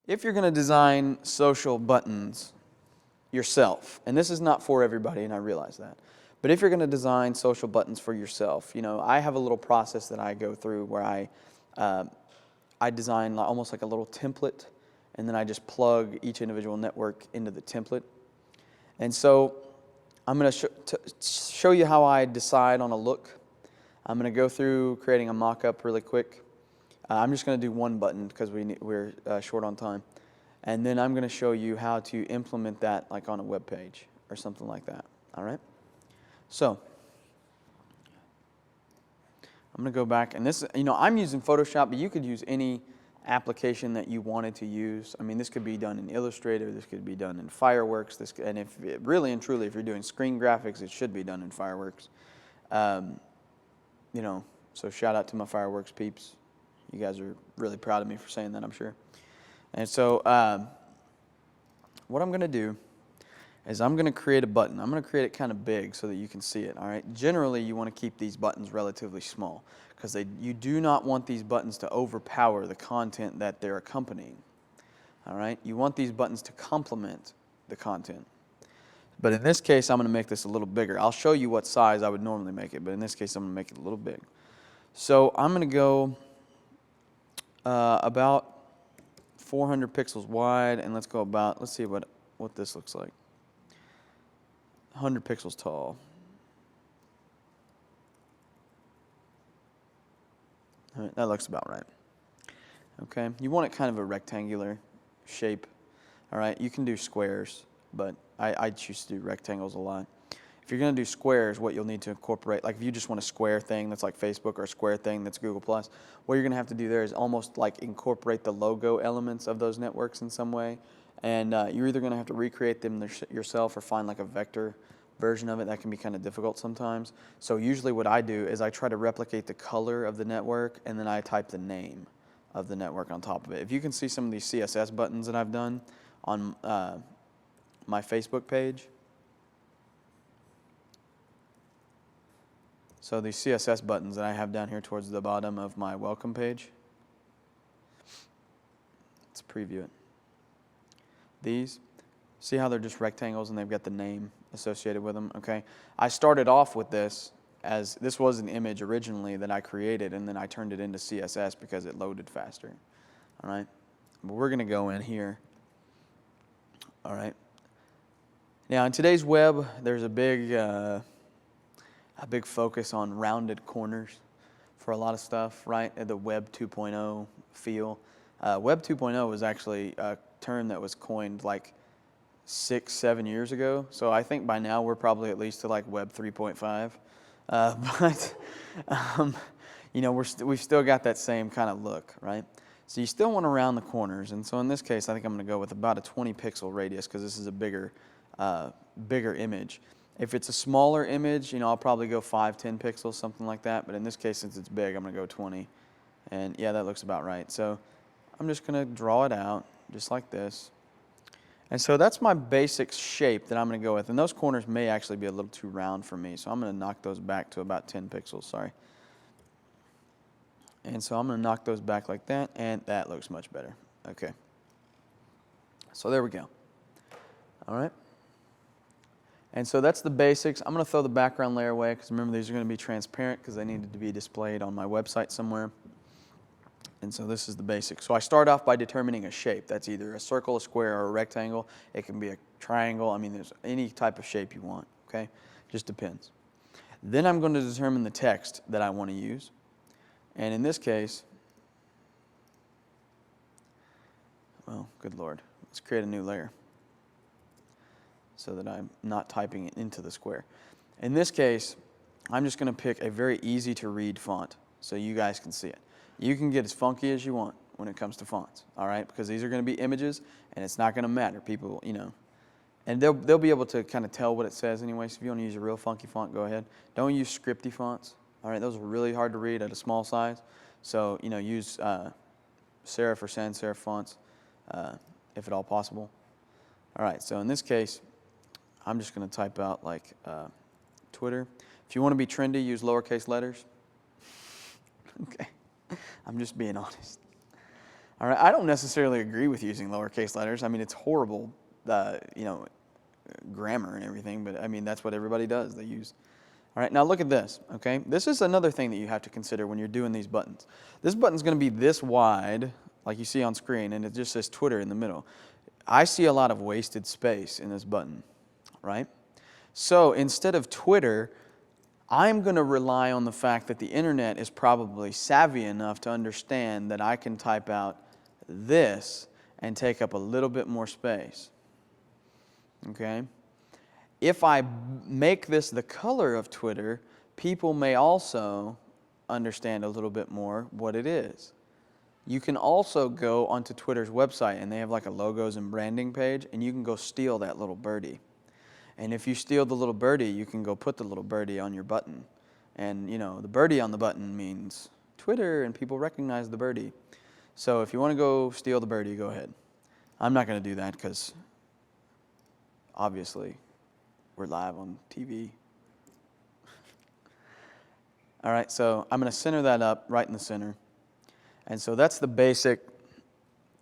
if you're going to design social buttons yourself, and this is not for everybody, and I realize that, but if you're going to design social buttons for yourself, you know, I have a little process that I go through where I design almost like a little template, and then I just plug each individual network into the template. And so I'm going to show you how I decide on a look. I'm going to go through creating a mock-up really quick. I'm just going to do one button because we're short on time. And then I'm going to show you how to implement that like on a web page or something like that. All right? So I'm going to go back. And this, you know, I'm using Photoshop, but you could use any application that you wanted to use. I mean, this could be done in Illustrator. This could be done in Fireworks. And if really and truly, if you're doing screen graphics, it should be done in Fireworks. You know, so shout out to my Fireworks peeps. You guys are really proud of me for saying that, I'm sure. And so what I'm going to do is I'm going to create a button. I'm going to create it kind of big so that you can see it, all right? Generally, you want to keep these buttons relatively small because you do not want these buttons to overpower the content that they're accompanying, all right? You want these buttons to complement the content. But in this case, I'm going to make this a little bigger. I'll show you what size I would normally make it, but in this case, I'm going to make it a little big. So I'm going to go about 400 pixels wide, and let's go about, let's see what this looks like. 100 pixels tall. All right, that looks about right. Okay, you want it kind of a rectangular shape. All right, you can do squares, but I choose to do rectangles a lot. If you're going to do squares, what you'll need to incorporate, like if you just want a square thing that's like Facebook or a square thing that's Google+, what you're going to have to do there is almost like incorporate the logo elements of those networks in some way. And you're either going to have to recreate them yourself or find like a vector version of it. That can be kind of difficult sometimes. So usually what I do is I try to replicate the color of the network, and then I type the name of the network on top of it. If you can see some of these CSS buttons that I've done on my Facebook page. So these CSS buttons that I have down here towards the bottom of my welcome page. Let's preview it. These, see how they're just rectangles and they've got the name associated with them, okay? I started off with this as, this was an image originally that I created, and then I turned it into CSS because it loaded faster, all right? But we're going to go in here, all right? Now in today's web, there's a big focus on rounded corners for a lot of stuff, right? The Web 2.0 feel. Web 2.0 was actually a term that was coined like 6-7 years ago. So I think by now we're probably at least to like Web 3.5. But you know, we've still got that same kind of look, right? So you still want to round the corners. And so in this case, I think I'm going to go with about a 20 pixel radius because this is a bigger image. If it's a smaller image, you know, I'll probably go 5-10 pixels, something like that. But in this case, since it's big, I'm going to go 20. And yeah, that looks about right. So I'm just going to draw it out just like this. And so that's my basic shape that I'm going to go with. And those corners may actually be a little too round for me. So I'm going to knock those back to about 10 pixels, sorry. And so I'm going to knock those back like that. And that looks much better. Okay. So there we go. All right. And so that's the basics. I'm going to throw the background layer away because remember these are going to be transparent because they needed to be displayed on my website somewhere. And so this is the basics. So I start off by determining a shape. That's either a circle, a square, or a rectangle. It can be a triangle. I mean, there's any type of shape you want, okay? Just depends. Then I'm going to determine the text that I want to use. And in this case, well, good Lord, let's create a new layer so that I'm not typing it into the square. In this case, I'm just going to pick a very easy to read font so you guys can see it. You can get as funky as you want when it comes to fonts, all right? Because these are going to be images, and it's not going to matter. People, you know, and they'll be able to kind of tell what it says anyway. So if you want to use a real funky font, go ahead. Don't use scripty fonts, all right? Those are really hard to read at a small size. So, you know, use serif or sans serif fonts if at all possible. All right, so in this case, I'm just going to type out like Twitter. If you want to be trendy, use lowercase letters. Okay, I'm just being honest. All right, I don't necessarily agree with using lowercase letters. I mean, it's horrible, grammar and everything, but I mean, that's what everybody does. They use. All right, now look at this, okay? This is another thing that you have to consider when you're doing these buttons. This button's going to be this wide, like you see on screen, and it just says Twitter in the middle. I see a lot of wasted space in this button, right? So instead of Twitter, I'm going to rely on the fact that the internet is probably savvy enough to understand that I can type out this and take up a little bit more space, okay? If I make this the color of Twitter, people may also understand a little bit more what it is. You can also go onto Twitter's website, and they have like a logos and branding page, and you can go steal that little birdie. And if you steal the little birdie, you can go put the little birdie on your button. And, you know, the birdie on the button means Twitter, and people recognize the birdie. So if you want to go steal the birdie, go ahead. I'm not going to do that because, obviously, we're live on TV. All right, so I'm going to center that up right in the center. And so that's the basic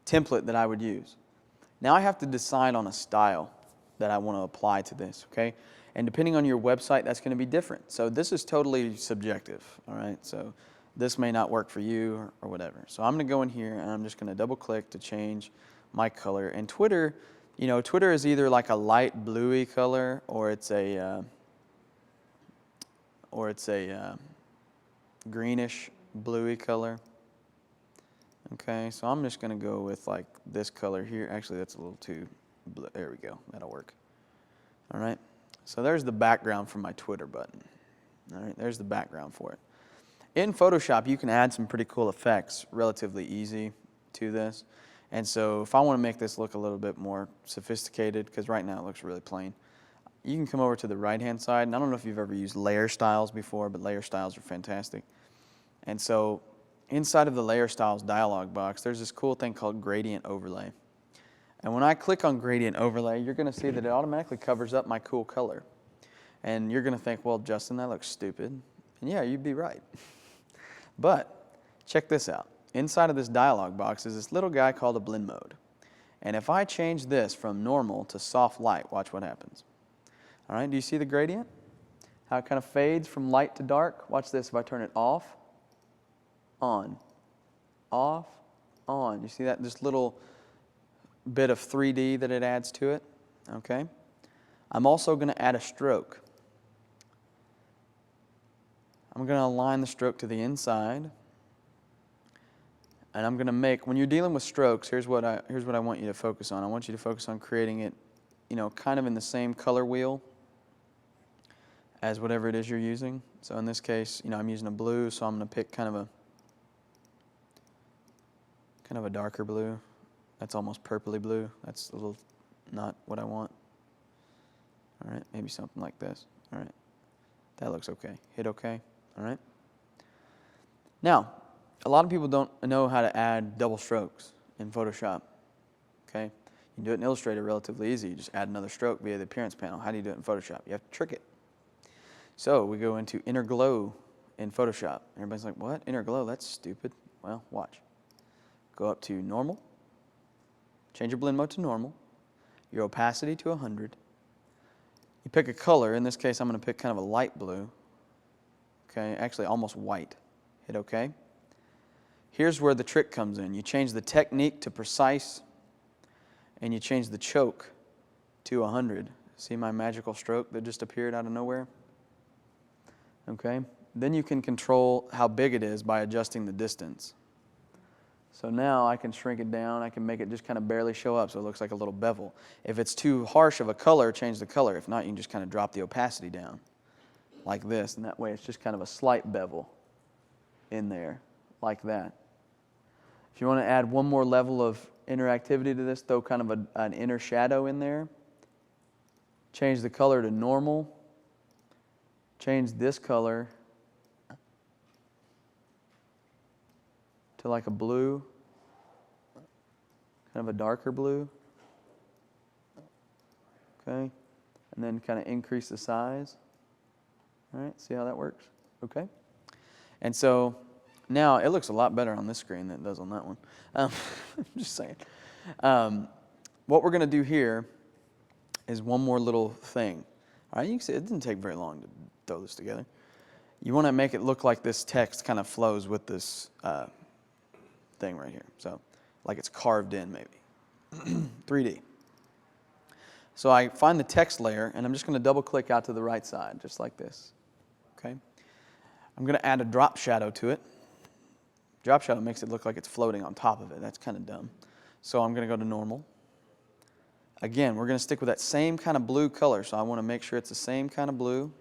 template that I would use. Now I have to decide on a style that I want to apply to this, okay? And depending on your website, that's going to be different. So this is totally subjective, all right? So this may not work for you or whatever. So I'm going to go in here, and I'm just going to double click to change my color. And Twitter, you know, Twitter is either like a light bluey color, or it's a greenish bluey color. Okay, so I'm just going to go with like this color here. Actually, that's a little too blue. There we go. That'll work. All right. So there's the background for my Twitter button. All right, there's the background for it. In Photoshop, you can add some pretty cool effects relatively easy to this. And so if I want to make this look a little bit more sophisticated, because right now it looks really plain, you can come over to the right-hand side. And I don't know if you've ever used layer styles before, but layer styles are fantastic. And so inside of the layer styles dialog box, there's this cool thing called gradient overlay. And when I click on gradient overlay, you're going to see that it automatically covers up my cool color. And you're going to think, well, Justin, that looks stupid. And yeah, you'd be right. But check this out. Inside of this dialog box is this little guy called a blend mode. And if I change this from normal to soft light, watch what happens. All right, do you see the gradient? How it kind of fades from light to dark? Watch this if I turn it off, on, off, on. You see that? This little bit of 3D that it adds to it. Okay. I'm also going to add a stroke. I'm going to align the stroke to the inside. And I'm going to make, when you're dealing with strokes, here's what I want you to focus on. I want you to focus on creating it, you know, kind of in the same color wheel as whatever it is you're using. So in this case, you know, I'm using a blue, so I'm going to pick kind of a darker blue. That's almost purpley blue. That's a little not what I want. All right, maybe something like this. All right, that looks okay. Hit OK. All right. Now, a lot of people don't know how to add double strokes in Photoshop. Okay, you can do it in Illustrator relatively easy. You just add another stroke via the appearance panel. How do you do it in Photoshop? You have to trick it. So we go into inner glow in Photoshop. Everybody's like, what? Inner glow? That's stupid. Well, watch. Go up to normal. Change your blend mode to normal. Your opacity to 100. You pick a color. In this case, I'm going to pick kind of a light blue. Okay, actually almost white. Hit OK. Here's where the trick comes in. You change the technique to precise, and you change the choke to 100. See my magical stroke that just appeared out of nowhere? Okay. Then you can control how big it is by adjusting the distance. So now I can shrink it down. I can make it just kind of barely show up so it looks like a little bevel. If it's too harsh of a color, change the color. If not, you can just kind of drop the opacity down like this. And that way it's just kind of a slight bevel in there like that. If you want to add one more level of interactivity to this, throw kind of an inner shadow in there. Change the color to normal. Change this color to like a blue, kind of a darker blue. Okay, and then kind of increase the size. All right, see how that works? Okay, and so Now, it looks a lot better on this screen than it does on that one. I'm just saying. What we're going to do here is one more little thing. All right, you can see it didn't take very long to throw this together. You want to make it look like this text kind of flows with this thing right here. So, like it's carved in maybe. 3D. So I find the text layer, and I'm just going to double click out to the right side, just like this. Okay. I'm going to add a drop shadow to it. Drop shadow makes it look like it's floating on top of it. That's kind of dumb. So I'm going to go to normal. Again, we're going to stick with that same kind of blue color. So I want to make sure it's the same kind of blue.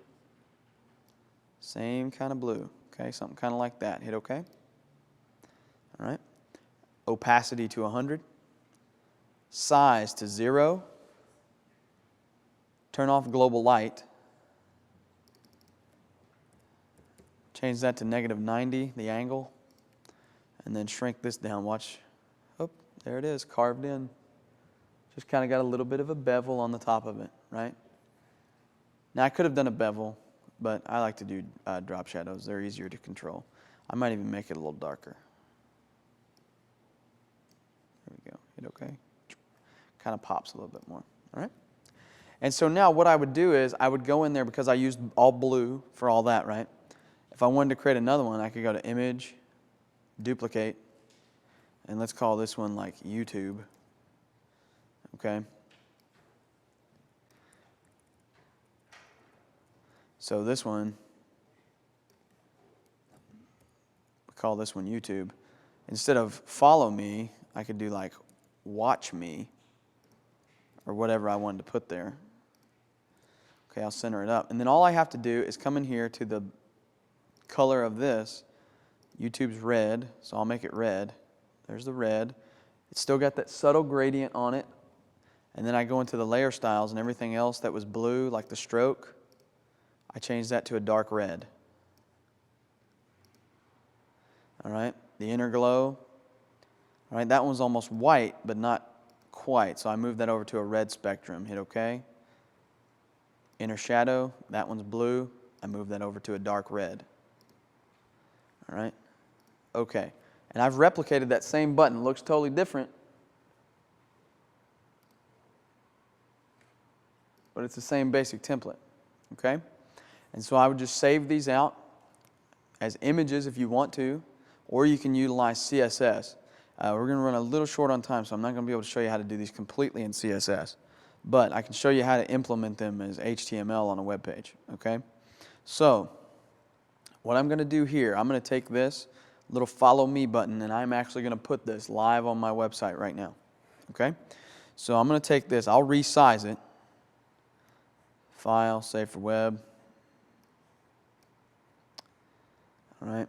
Same kind of blue. Okay, something kind of like that. Hit OK. All right. Opacity to 100. Size to 0. Turn off global light. Change that to -90, the angle. And then shrink this down. Watch. Oh, there it is, carved in. Just kind of got a little bit of a bevel on the top of it, right? Now, I could have done a bevel, but I like to do drop shadows. They're easier to control. I might even make it a little darker. There we go. Hit OK. Kind of pops a little bit more, all right? And so now what I would do is I would go in there, because I used all blue for all that, right? If I wanted to create another one, I could go to Image, Duplicate, and let's call this one like YouTube. Okay. So this one, we call this one YouTube. Instead of follow me, I could do like watch me, or whatever I wanted to put there. Okay, I'll center it up. And then all I have to do is come in here to the color of this. YouTube's red, so I'll make it red. There's the red. It's still got that subtle gradient on it. And then I go into the layer styles, and everything else that was blue, like the stroke, I change that to a dark red. All right, the inner glow. All right, that one's almost white, but not quite. So I move that over to a red spectrum. Hit OK. Inner shadow, that one's blue. I move that over to a dark red. All right, OK. And I've replicated that same button. It looks totally different, but it's the same basic template. Okay? And so I would just save these out as images if you want to, or you can utilize CSS. We're going to run a little short on time, so I'm not going to be able to show you how to do these completely in CSS. But I can show you how to implement them as HTML on a web page. Okay? So what I'm going to do here, I'm going to take this little follow me button, and I'm actually going to put this live on my website right now. Okay? So I'm going to take this. I'll resize it. File, save for web. All right.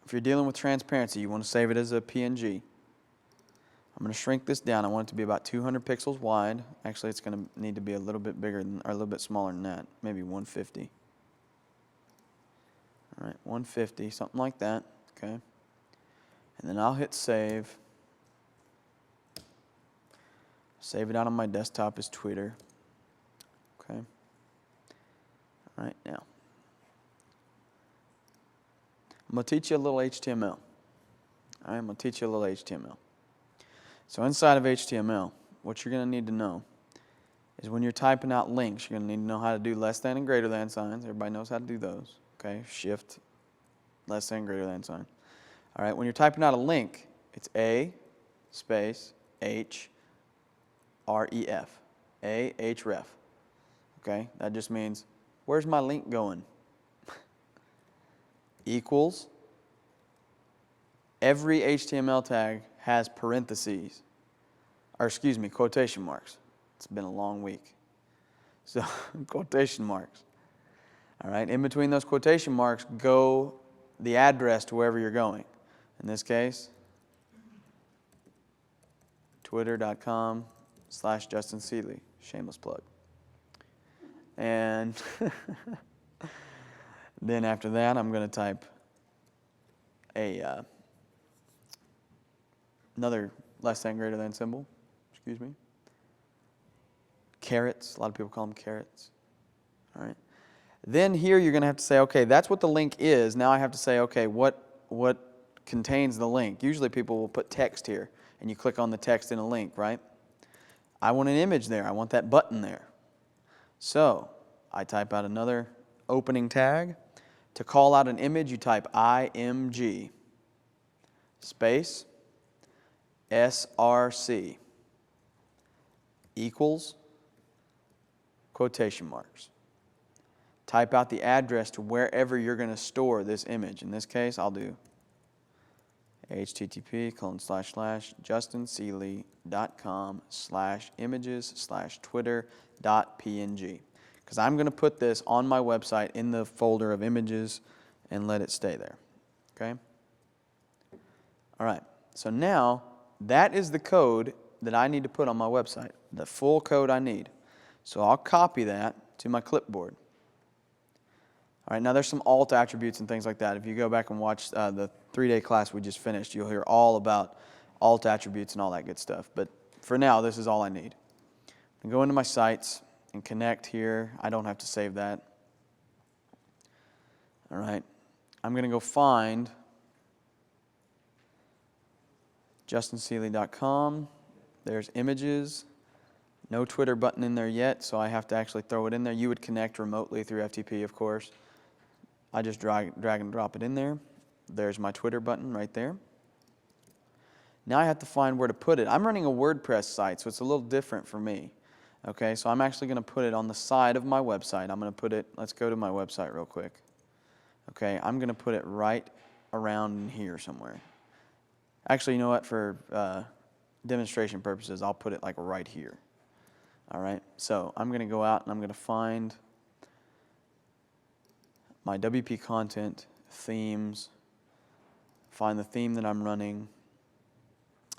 If you're dealing with transparency, you want to save it as a PNG. I'm going to shrink this down. I want it to be about 200 pixels wide. Actually, it's going to need to be a little bit bigger than, or a little bit smaller than that. Maybe 150. All right, 150, something like that. Okay. And then I'll hit save. Save it out on my desktop as Twitter. Okay. All right, now I'm going to teach you a little HTML. All right, I'm going to teach you a little HTML. So inside of HTML, what you're going to need to know is when you're typing out links, you're going to need to know how to do less than and greater than signs. Everybody knows how to do those. Okay, shift, less than, greater than sign. All right, when you're typing out a link, it's A space H ref. A H ref. Okay, that just means, where's my link going? Equals. Every HTML tag has parentheses, or excuse me, quotation marks. It's been a long week. So, quotation marks. All right, in between those quotation marks go the address to wherever you're going. In this case, twitter.com/Justin Seeley, shameless plug. And then after that, I'm going to type another less than, greater than symbol, excuse me. Carrots, a lot of people call them carrots. All right. Then here you're going to have to say, okay, that's what the link is. Now I have to say, okay, what contains the link. Usually people will put text here, and you click on the text in a link, right? I want an image there. I want that button there. So I type out another opening tag. To call out an image, you type IMG space SRC equals quotation marks. Type out the address to wherever you're going to store this image. In this case, I'll do http://justinseeley.com/images/twitter.png, because I'm going to put this on my website in the folder of images and let it stay there. Okay? All right. So now that is the code that I need to put on my website, the full code I need. So I'll copy that to my clipboard. All right, now there's some alt attributes and things like that. If you go back and watch the 3-day class we just finished, you'll hear all about alt attributes and all that good stuff. But for now, this is all I need. I go into my sites and connect here. I don't have to save that. All right, I'm going to go find justinseeley.com. There's images. No Twitter button in there yet, so I have to actually throw it in there. You would connect remotely through FTP, of course. I just drag and drop it in there. There's my Twitter button right there. Now I have to find where to put it. I'm running a WordPress site, so it's a little different for me. Okay, so I'm actually going to put it on the side of my website. I'm going to put it, let's go to my website real quick. Okay, I'm going to put it right around in here somewhere. Actually, you know what, for demonstration purposes, I'll put it like right here. All right, so I'm going to go out and I'm going to find my WP content, themes, find the theme that I'm running,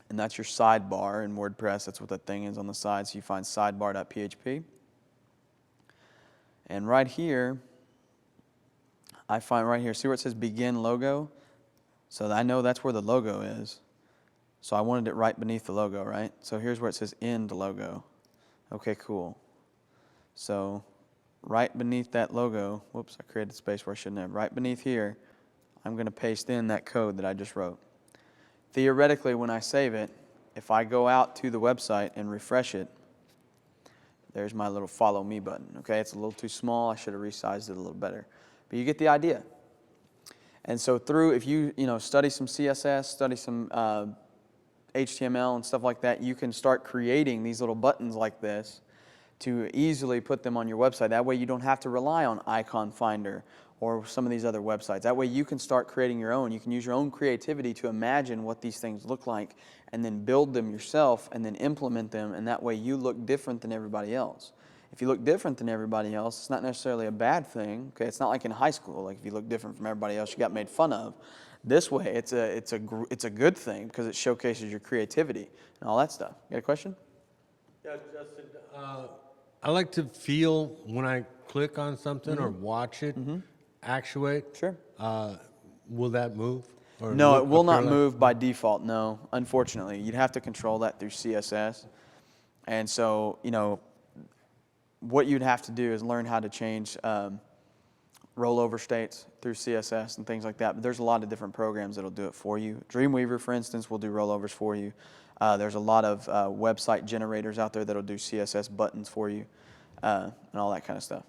and that's your sidebar in WordPress. That's what that thing is on the side, so you find sidebar.php. And right here, I find right here, see where it says begin logo? So I know that's where the logo is. So I wanted it right beneath the logo, right? So here's where it says end logo. Okay, cool. So right beneath that logo, whoops, I created space where I shouldn't have. Right beneath here, I'm going to paste in that code that I just wrote. Theoretically, when I save it, if I go out to the website and refresh it, there's my little follow me button. Okay, it's a little too small. I should have resized it a little better. But you get the idea. And so if you study some CSS, study some HTML and stuff like that, you can start creating these little buttons like this to easily put them on your website. That way you don't have to rely on Icon Finder or some of these other websites. That way you can start creating your own. You can use your own creativity to imagine what these things look like and then build them yourself and then implement them, and that way you look different than everybody else. If you look different than everybody else, it's not necessarily a bad thing. Okay, it's not like in high school, like if you look different from everybody else, you got made fun of. This way, it's a good thing because it showcases your creativity and all that stuff. You got a question? Yeah, Justin. I like to feel when I click on something or watch it actuate. Sure. Will that move? Or No, it will not move by default. No, unfortunately, you'd have to control that through CSS. And so, what you'd have to do is learn how to change rollover states through CSS and things like that. But there's a lot of different programs that'll do it for you. Dreamweaver, for instance, will do rollovers for you. There's a lot of website generators out there that'll do CSS buttons for you and all that kind of stuff.